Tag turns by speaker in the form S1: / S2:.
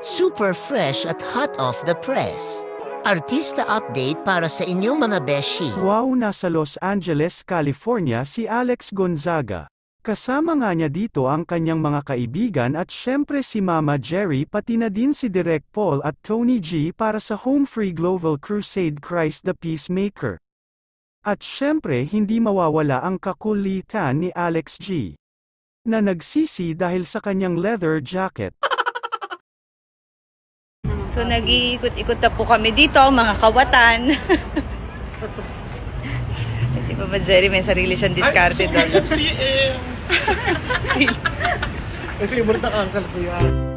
S1: Super fresh at hot off the press. Artista update para sa inyong mga beshi.
S2: Wow, nasa Los Angeles, California si Alex Gonzaga. Kasama nga niya dito ang kanyang mga kaibigan at syempre si Mama Jerry pati na din si Direk Paul at Tony G para sa Home Free Global Crusade Christ the Peacemaker. At syempre hindi mawawala ang kakulitan ni Alex G. Na nagsisi dahil sa kanyang leather jacket.
S3: So nag-iikot-ikot na po kami dito, mga kawatan. Si Mama Jerry may sarili siyang diskarte doon.
S4: MCM! May favorite ng uncle ko yan.